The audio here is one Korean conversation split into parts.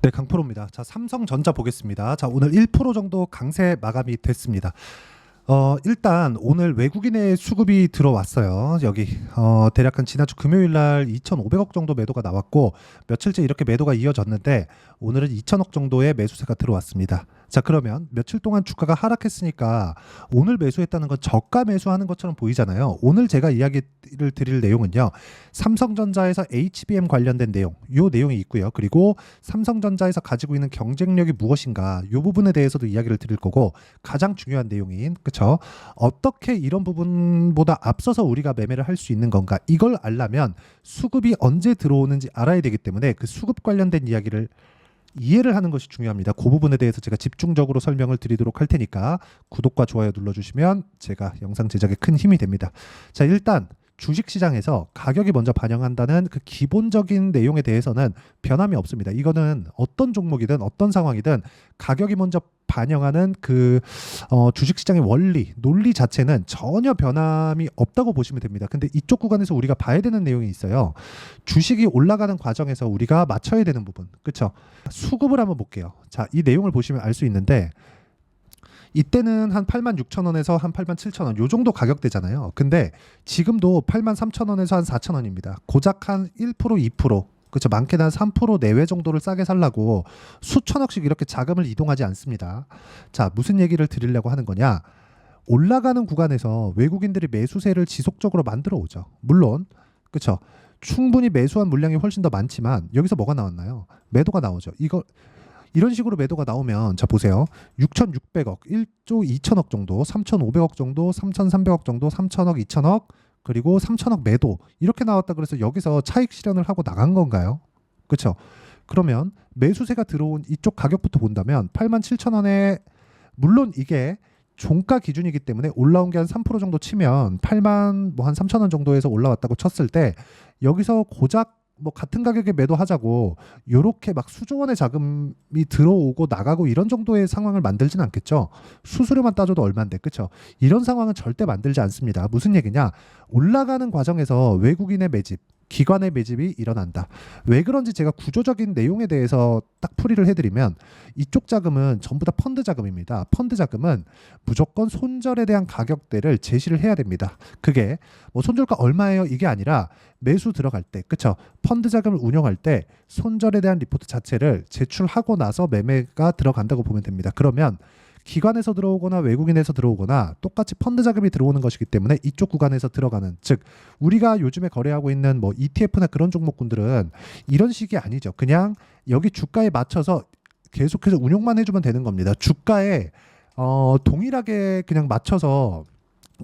네, 강프로입니다. 자, 삼성전자 보겠습니다. 자, 오늘 1% 정도 강세 마감이 됐습니다. 일단 오늘 외국인의 수급이 들어왔어요. 여기 대략 한 지난주 금요일 날 2,500억 정도 매도가 나왔고 며칠째 이렇게 매도가 이어졌는데 오늘은 2,000억 정도의 매수세가 들어왔습니다. 자, 그러면 며칠 동안 주가가 하락했으니까 오늘 매수했다는 건 저가 매수하는 것처럼 보이잖아요. 오늘 제가 이야기를 드릴 내용은요. 삼성전자에서 HBM 관련된 내용, 요 내용이 있고요. 그리고 삼성전자에서 가지고 있는 경쟁력이 무엇인가, 요 부분에 대해서도 이야기를 드릴 거고 가장 중요한 내용인 그쵸? 어떻게 이런 부분보다 앞서서 우리가 매매를 할 수 있는 건가? 이걸 알려면 수급이 언제 들어오는지 알아야 되기 때문에 그 수급 관련된 이야기를 이해를 하는 것이 중요합니다. 그 부분에 대해서 제가 집중적으로 설명을 드리도록 할 테니까 구독과 좋아요 눌러주시면 제가 영상 제작에 큰 힘이 됩니다. 자, 일단 주식시장에서 가격이 먼저 반영한다는 그 기본적인 내용에 대해서는 변함이 없습니다. 이거는 어떤 종목이든 어떤 상황이든 가격이 먼저 반영하는 그 주식시장의 원리, 논리 자체는 전혀 변함이 없다고 보시면 됩니다. 근데 이쪽 구간에서 우리가 봐야 되는 내용이 있어요. 주식이 올라가는 과정에서 우리가 맞춰야 되는 부분, 그렇죠? 수급을 한번 볼게요. 자, 이 내용을 보시면 알 수 있는데 이때는 한 86,000원에서 한 87,000원 요 정도 가격대잖아요. 근데 지금도 83,000원에서 한 4,000원입니다. 고작 한 1%, 2%, 그렇죠. 많게는 한 3% 내외 정도를 싸게 살라고 수천억씩 이렇게 자금을 이동하지 않습니다. 자, 무슨 얘기를 드리려고 하는 거냐? 올라가는 구간에서 외국인들이 매수세를 지속적으로 만들어 오죠. 물론 그렇죠. 충분히 매수한 물량이 훨씬 더 많지만 여기서 뭐가 나왔나요? 매도가 나오죠. 이런 식으로 매도가 나오면 자 보세요. 6,600억, 1조 2천억 정도, 3,500억 정도, 3,300억 정도, 3천억, 2천억, 그리고 3천억 매도 이렇게 나왔다 그래서 여기서 차익 실현을 하고 나간 건가요? 그렇죠? 그러면 매수세가 들어온 이쪽 가격부터 본다면 87,000원에 물론 이게 종가 기준이기 때문에 올라온 게 한 3% 정도 치면 8만 뭐 한 3,000원 정도에서 올라왔다고 쳤을 때 여기서 고작 뭐 같은 가격에 매도하자고 요렇게 막 수조 원의 자금이 들어오고 나가고 이런 정도의 상황을 만들진 않겠죠. 수수료만 따져도 얼마인데 그렇죠. 이런 상황은 절대 만들지 않습니다. 무슨 얘기냐? 올라가는 과정에서 외국인의 매집, 기관의 매집이 일어난다. 왜 그런지 제가 구조적인 내용에 대해서 딱 풀이를 해드리면 이쪽 자금은 전부 다 펀드 자금입니다. 펀드 자금은 무조건 손절에 대한 가격대를 제시를 해야 됩니다. 그게 뭐 손절가 얼마예요? 이게 아니라 매수 들어갈 때, 그쵸? 펀드 자금을 운영할 때 손절에 대한 리포트 자체를 제출하고 나서 매매가 들어간다고 보면 됩니다. 그러면 기관에서 들어오거나 외국인에서 들어오거나 똑같이 펀드 자금이 들어오는 것이기 때문에 이쪽 구간에서 들어가는 즉 우리가 요즘에 거래하고 있는 뭐 ETF나 그런 종목군들은 이런 식이 아니죠. 그냥 여기 주가에 맞춰서 계속해서 운용만 해주면 되는 겁니다. 주가에 동일하게 그냥 맞춰서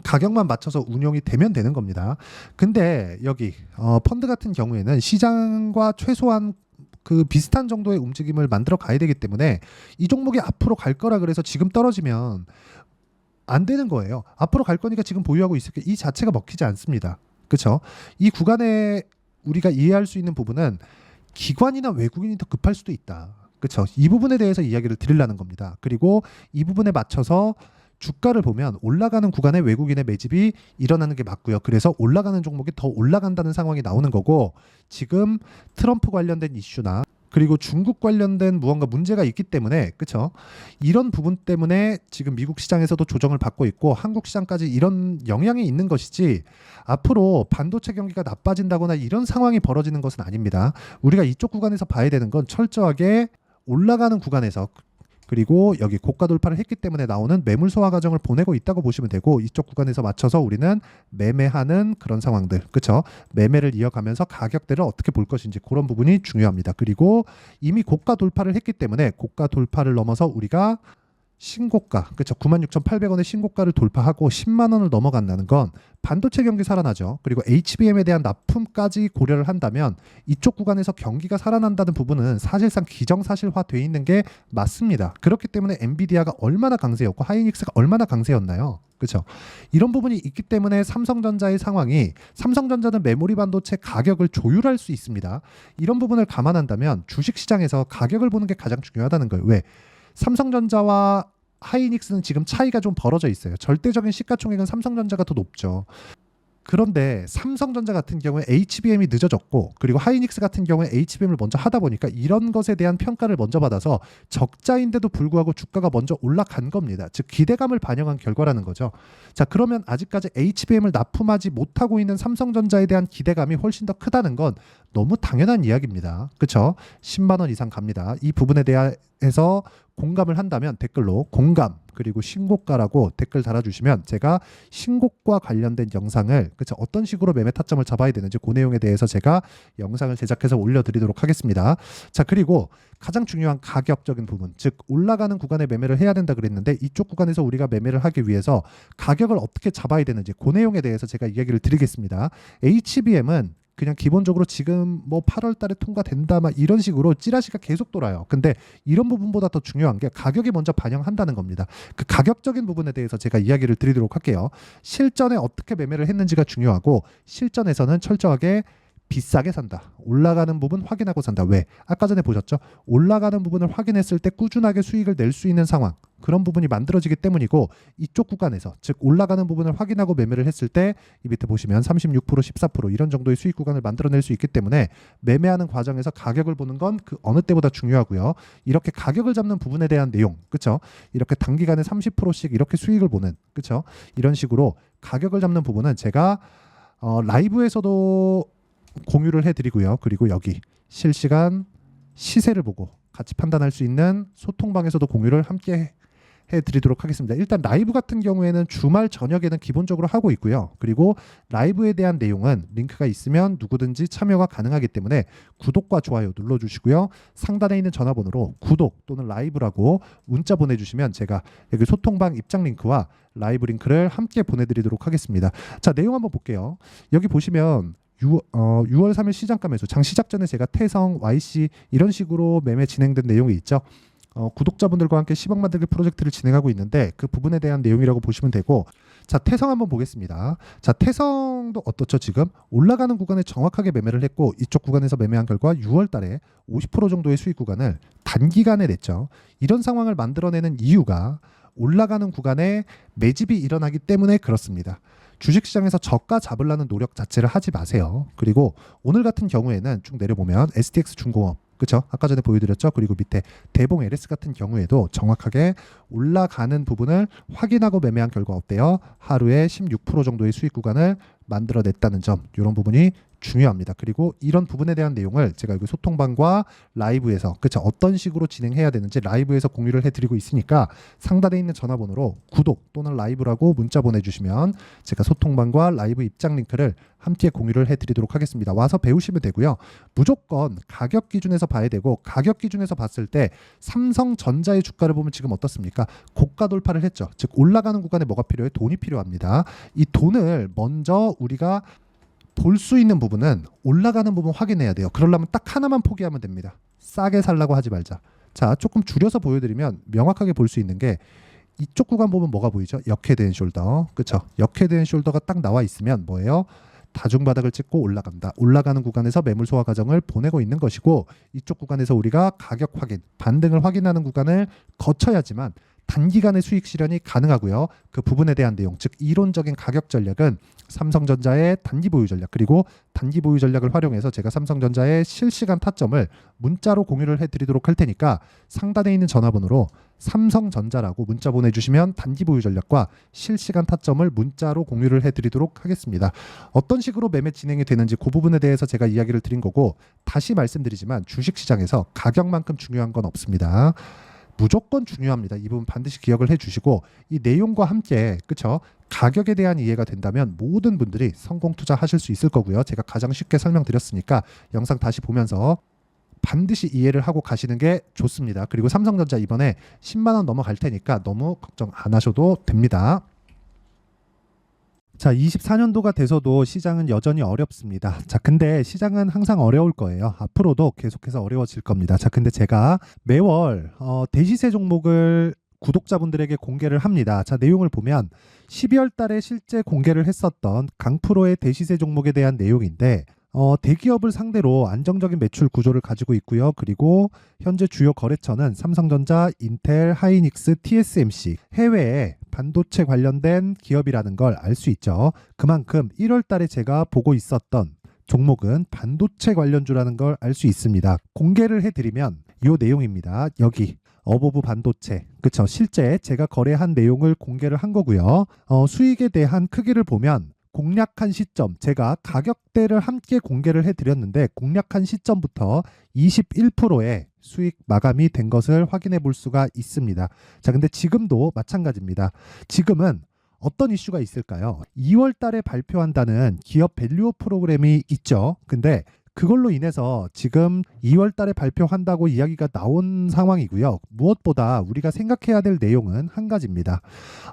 가격만 맞춰서 운용이 되면 되는 겁니다. 근데 여기 펀드 같은 경우에는 시장과 최소한 그 비슷한 정도의 움직임을 만들어 가야 되기 때문에 이 종목이 앞으로 갈 거라 그래서 지금 떨어지면 안 되는 거예요. 앞으로 갈 거니까 지금 보유하고 있을게 이 자체가 먹히지 않습니다. 그렇죠? 이 구간에 우리가 이해할 수 있는 부분은 기관이나 외국인이 더 급할 수도 있다. 그렇죠? 이 부분에 대해서 이야기를 드리려는 겁니다. 그리고 이 부분에 맞춰서 주가를 보면 올라가는 구간에 외국인의 매집이 일어나는 게 맞고요. 그래서 올라가는 종목이 더 올라간다는 상황이 나오는 거고 지금 트럼프 관련된 이슈나 그리고 중국 관련된 무언가 문제가 있기 때문에 그렇죠? 이런 부분 때문에 지금 미국 시장에서도 조정을 받고 있고 한국 시장까지 이런 영향이 있는 것이지 앞으로 반도체 경기가 나빠진다거나 이런 상황이 벌어지는 것은 아닙니다. 우리가 이쪽 구간에서 봐야 되는 건 철저하게 올라가는 구간에서 그리고 여기 고가 돌파를 했기 때문에 나오는 매물 소화 과정을 보내고 있다고 보시면 되고 이쪽 구간에서 맞춰서 우리는 매매하는 그런 상황들 그렇죠? 매매를 이어가면서 가격대를 어떻게 볼 것인지 그런 부분이 중요합니다. 그리고 이미 고가 돌파를 했기 때문에 고가 돌파를 넘어서 우리가 신고가 그렇죠 96,800원의 신고가를 돌파하고 10만 원을 넘어간다는 건 반도체 경기 살아나죠. 그리고 HBM에 대한 납품까지 고려를 한다면 이쪽 구간에서 경기가 살아난다는 부분은 사실상 기정사실화되어 있는 게 맞습니다. 그렇기 때문에 엔비디아가 얼마나 강세였고 하이닉스가 얼마나 강세였나요? 그렇죠. 이런 부분이 있기 때문에 삼성전자의 상황이 삼성전자는 메모리 반도체 가격을 조율할 수 있습니다. 이런 부분을 감안한다면 주식시장에서 가격을 보는 게 가장 중요하다는 거예요. 왜? 삼성전자와 하이닉스는 지금 차이가 좀 벌어져 있어요. 절대적인 시가총액은 삼성전자가 더 높죠. 그런데 삼성전자 같은 경우에 HBM이 늦어졌고 그리고 하이닉스 같은 경우에 HBM을 먼저 하다 보니까 이런 것에 대한 평가를 먼저 받아서 적자인데도 불구하고 주가가 먼저 올라간 겁니다. 즉 기대감을 반영한 결과라는 거죠. 자, 그러면 아직까지 HBM을 납품하지 못하고 있는 삼성전자에 대한 기대감이 훨씬 더 크다는 건 너무 당연한 이야기입니다. 그렇죠? 10만 원 이상 갑니다. 이 부분에 대해서 공감을 한다면 댓글로 공감 그리고 신고가라고 댓글 달아주시면 제가 신고가 관련된 영상을 그쵸 어떤 식으로 매매 타점을 잡아야 되는지 그 내용에 대해서 제가 영상을 제작해서 올려드리도록 하겠습니다. 자, 그리고 가장 중요한 가격적인 부분, 즉 올라가는 구간에 매매를 해야 된다 그랬는데 이쪽 구간에서 우리가 매매를 하기 위해서 가격을 어떻게 잡아야 되는지 그 내용에 대해서 제가 이야기를 드리겠습니다. HBM은 그냥 기본적으로 지금 뭐 8월 달에 통과된다 막 이런 식으로 찌라시가 계속 돌아요. 근데 이런 부분보다 더 중요한 게 가격이 먼저 반영한다는 겁니다. 그 가격적인 부분에 대해서 제가 이야기를 드리도록 할게요. 실전에 어떻게 매매를 했는지가 중요하고 실전에서는 철저하게 비싸게 산다. 올라가는 부분 확인하고 산다. 왜? 아까 전에 보셨죠? 올라가는 부분을 확인했을 때 꾸준하게 수익을 낼 수 있는 상황. 그런 부분이 만들어지기 때문이고 이쪽 구간에서 즉 올라가는 부분을 확인하고 매매를 했을 때 이 밑에 보시면 36% 14% 이런 정도의 수익 구간을 만들어낼 수 있기 때문에 매매하는 과정에서 가격을 보는 건 그 어느 때보다 중요하고요. 이렇게 가격을 잡는 부분에 대한 내용, 그렇죠? 이렇게 단기간에 30%씩 이렇게 수익을 보는, 그렇죠? 이런 식으로 가격을 잡는 부분은 제가 라이브에서도 공유를 해드리고요. 그리고 여기 실시간 시세를 보고 같이 판단할 수 있는 소통방에서도 공유를 함께 해드리도록 하겠습니다. 일단 라이브 같은 경우에는 주말 저녁에는 기본적으로 하고 있고요. 그리고 라이브에 대한 내용은 링크가 있으면 누구든지 참여가 가능하기 때문에 구독과 좋아요 눌러주시고요. 상단에 있는 전화번호로 구독 또는 라이브라고 문자 보내주시면 제가 여기 소통방 입장 링크와 라이브 링크를 함께 보내드리도록 하겠습니다. 자, 내용 한번 볼게요. 여기 보시면 6월 3일 시장가 매수 장 시작 전에 제가 태성, YC 이런 식으로 매매 진행된 내용이 있죠. 구독자분들과 함께 10억 만들기 프로젝트를 진행하고 있는데 그 부분에 대한 내용이라고 보시면 되고 자, 태성 한번 보겠습니다. 자, 태성도 어떻죠? 지금 올라가는 구간에 정확하게 매매를 했고 이쪽 구간에서 매매한 결과 6월 달에 50% 정도의 수익 구간을 단기간에 냈죠. 이런 상황을 만들어내는 이유가 올라가는 구간에 매집이 일어나기 때문에 그렇습니다. 주식시장에서 저가 잡으려는 노력 자체를 하지 마세요. 그리고 오늘 같은 경우에는 쭉 내려보면 STX 중공업 그렇죠? 아까 전에 보여드렸죠? 그리고 밑에 대봉 LS 같은 경우에도 정확하게 올라가는 부분을 확인하고 매매한 결과 어때요? 하루에 16% 정도의 수익 구간을 만들어냈다는 점 이런 부분이 중요합니다. 그리고 이런 부분에 대한 내용을 제가 여기 소통방과 라이브에서 그쵸 어떤 식으로 진행해야 되는지 라이브에서 공유를 해드리고 있으니까 상단에 있는 전화번호로 구독 또는 라이브라고 문자 보내주시면 제가 소통방과 라이브 입장 링크를 함께 공유를 해드리도록 하겠습니다. 와서 배우시면 되고요. 무조건 가격 기준에서 봐야 되고 가격 기준에서 봤을 때 삼성전자의 주가를 보면 지금 어떻습니까? 고가 돌파를 했죠. 즉 올라가는 구간에 뭐가 필요해? 돈이 필요합니다. 이 돈을 먼저 우리가 볼 수 있는 부분은 올라가는 부분 확인해야 돼요. 그러려면 딱 하나만 포기하면 됩니다. 싸게 살라고 하지 말자. 자, 조금 줄여서 보여드리면 명확하게 볼 수 있는 게 이쪽 구간 보면 뭐가 보이죠? 역헤드앤숄더. 그렇죠? 역헤드앤숄더가 딱 나와 있으면 뭐예요? 다중바닥을 찍고 올라간다. 올라가는 구간에서 매물 소화 과정을 보내고 있는 것이고 이쪽 구간에서 우리가 가격 확인, 반등을 확인하는 구간을 거쳐야지만 단기간의 수익 실현이 가능하고요. 그 부분에 대한 내용, 즉 이론적인 가격 전략은 삼성전자의 단기 보유 전략 그리고 단기 보유 전략을 활용해서 제가 삼성전자의 실시간 타점을 문자로 공유를 해드리도록 할 테니까 상단에 있는 전화번호로 삼성전자라고 문자 보내주시면 단기 보유 전략과 실시간 타점을 문자로 공유를 해드리도록 하겠습니다. 어떤 식으로 매매 진행이 되는지 그 부분에 대해서 제가 이야기를 드린 거고 다시 말씀드리지만 주식시장에서 가격만큼 중요한 건 없습니다. 무조건 중요합니다. 이 부분 반드시 기억을 해주시고 이 내용과 함께 그쵸 가격에 대한 이해가 된다면 모든 분들이 성공 투자하실 수 있을 거고요. 제가 가장 쉽게 설명드렸으니까 영상 다시 보면서 반드시 이해를 하고 가시는 게 좋습니다. 그리고 삼성전자 이번에 10만 원 넘어갈 테니까 너무 걱정 안 하셔도 됩니다. 자, 24년도가 돼서도 시장은 여전히 어렵습니다. 자, 근데 시장은 항상 어려울 거예요. 앞으로도 계속해서 어려워질 겁니다. 자, 근데 제가 매월 대시세 종목을 구독자분들에게 공개를 합니다. 자, 내용을 보면 12월 달에 실제 공개를 했었던 강프로의 대시세 종목에 대한 내용인데 대기업을 상대로 안정적인 매출 구조를 가지고 있고요. 그리고 현재 주요 거래처는 삼성전자, 인텔, 하이닉스, TSMC, 해외에 반도체 관련된 기업이라는 걸 알 수 있죠. 그만큼 1월 달에 제가 보고 있었던 종목은 반도체 관련주라는 걸 알 수 있습니다. 공개를 해드리면 이 내용입니다. 여기 어보브 반도체, 그쵸? 실제 제가 거래한 내용을 공개를 한 거고요. 수익에 대한 크기를 보면 공략한 시점, 제가 가격대를 함께 공개를 해드렸는데 공략한 시점부터 21%의 수익 마감이 된 것을 확인해 볼 수가 있습니다. 자, 근데 지금도 마찬가지입니다. 지금은 어떤 이슈가 있을까요? 2월 달에 발표한다는 기업 밸류업 프로그램이 있죠. 근데 그걸로 인해서 지금 2월 달에 발표한다고 이야기가 나온 상황이고요. 무엇보다 우리가 생각해야 될 내용은 한 가지입니다.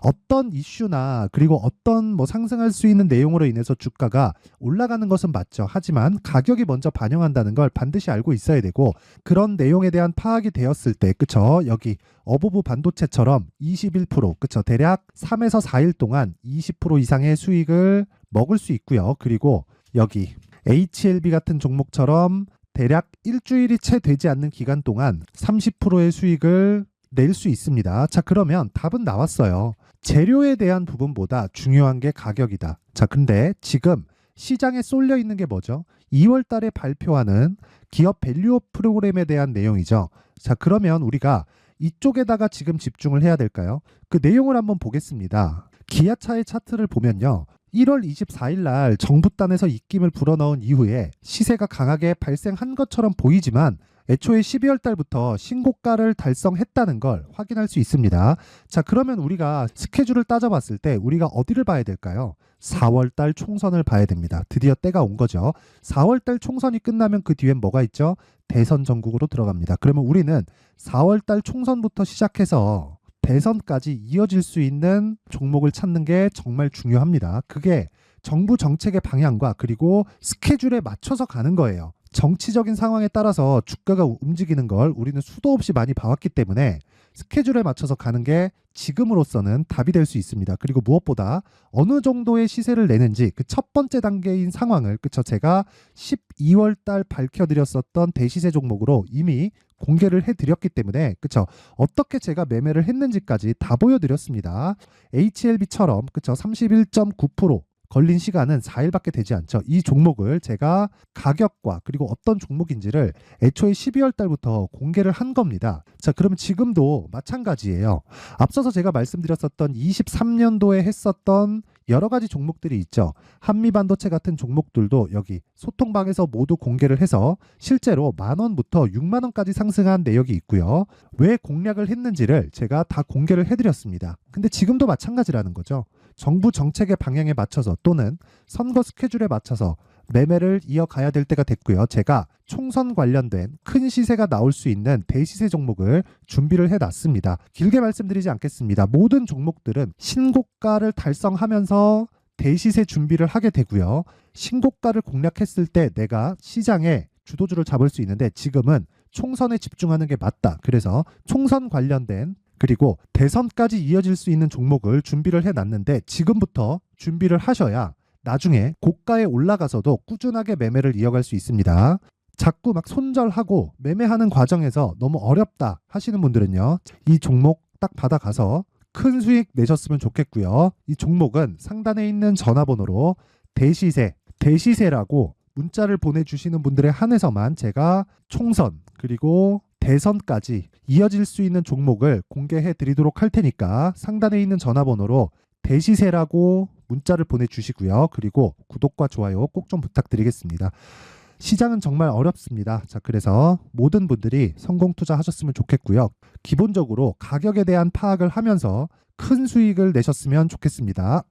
어떤 이슈나 그리고 어떤 상승할 수 있는 내용으로 인해서 주가가 올라가는 것은 맞죠. 하지만 가격이 먼저 반영한다는 걸 반드시 알고 있어야 되고, 그런 내용에 대한 파악이 되었을 때, 그쵸? 여기 어보브 반도체처럼 21%, 그쵸? 대략 3에서 4일 동안 20% 이상의 수익을 먹을 수 있고요. 그리고 여기 HLB 같은 종목처럼 대략 일주일이 채 되지 않는 기간 동안 30%의 수익을 낼 수 있습니다. 자, 그러면 답은 나왔어요. 재료에 대한 부분보다 중요한 게 가격이다. 자, 근데 지금 시장에 쏠려 있는 게 뭐죠? 2월 달에 발표하는 기업 밸류업 프로그램에 대한 내용이죠. 자, 그러면 우리가 이쪽에다가 지금 집중을 해야 될까요? 그 내용을 한번 보겠습니다. 기아차의 차트를 보면요. 1월 24일 날 정부단에서 입김을 불어넣은 이후에 시세가 강하게 발생한 것처럼 보이지만 애초에 12월 달부터 신고가를 달성했다는 걸 확인할 수 있습니다. 자, 그러면 우리가 스케줄을 따져봤을 때 우리가 어디를 봐야 될까요? 4월 달 총선을 봐야 됩니다. 드디어 때가 온 거죠. 4월 달 총선이 끝나면 그 뒤엔 뭐가 있죠? 대선 전국으로 들어갑니다. 그러면 우리는 4월 달 총선부터 시작해서 대선까지 이어질 수 있는 종목을 찾는 게 정말 중요합니다. 그게 정부 정책의 방향과 그리고 스케줄에 맞춰서 가는 거예요. 정치적인 상황에 따라서 주가가 움직이는 걸 우리는 수도 없이 많이 봐왔기 때문에 스케줄에 맞춰서 가는 게 지금으로서는 답이 될 수 있습니다. 그리고 무엇보다 어느 정도의 시세를 내는지 그 첫 번째 단계인 상황을, 그쵸? 제가 12월 달 밝혀드렸었던 대시세 종목으로 이미 공개를 해드렸기 때문에, 그쵸? 어떻게 제가 매매를 했는지까지 다 보여드렸습니다. HLB처럼, 그쵸? 31.9% 걸린 시간은 4일밖에 되지 않죠. 이 종목을 제가 가격과 그리고 어떤 종목인지를 애초에 12월 달부터 공개를 한 겁니다. 자, 그러면 지금도 마찬가지예요. 앞서서 제가 말씀드렸었던 23년도에 했었던 여러 가지 종목들이 있죠. 한미반도체 같은 종목들도 여기 소통방에서 모두 공개를 해서 실제로 10,000원부터 60,000원까지 상승한 내역이 있고요. 왜 공략을 했는지를 제가 다 공개를 해드렸습니다. 근데 지금도 마찬가지라는 거죠. 정부 정책의 방향에 맞춰서 또는 선거 스케줄에 맞춰서 매매를 이어가야 될 때가 됐고요. 제가 총선 관련된 큰 시세가 나올 수 있는 대시세 종목을 준비를 해놨습니다. 길게 말씀드리지 않겠습니다. 모든 종목들은 신고가를 달성하면서 대시세 준비를 하게 되고요. 신고가를 공략했을 때 내가 시장에 주도주를 잡을 수 있는데 지금은 총선에 집중하는 게 맞다. 그래서 총선 관련된 그리고 대선까지 이어질 수 있는 종목을 준비를 해놨는데 지금부터 준비를 하셔야 나중에 고가에 올라가서도 꾸준하게 매매를 이어갈 수 있습니다. 자꾸 막 손절하고 매매하는 과정에서 너무 어렵다 하시는 분들은요. 이 종목 딱 받아가서 큰 수익 내셨으면 좋겠고요. 이 종목은 상단에 있는 전화번호로 대시세라고 문자를 보내주시는 분들에 한해서만 제가 총선 그리고 대선까지 이어질 수 있는 종목을 공개해 드리도록 할 테니까 상단에 있는 전화번호로 대시세라고 문자를 보내주시고요. 그리고 구독과 좋아요 꼭 좀 부탁드리겠습니다. 시장은 정말 어렵습니다. 자, 그래서 모든 분들이 성공 투자하셨으면 좋겠고요. 기본적으로 가격에 대한 파악을 하면서 큰 수익을 내셨으면 좋겠습니다.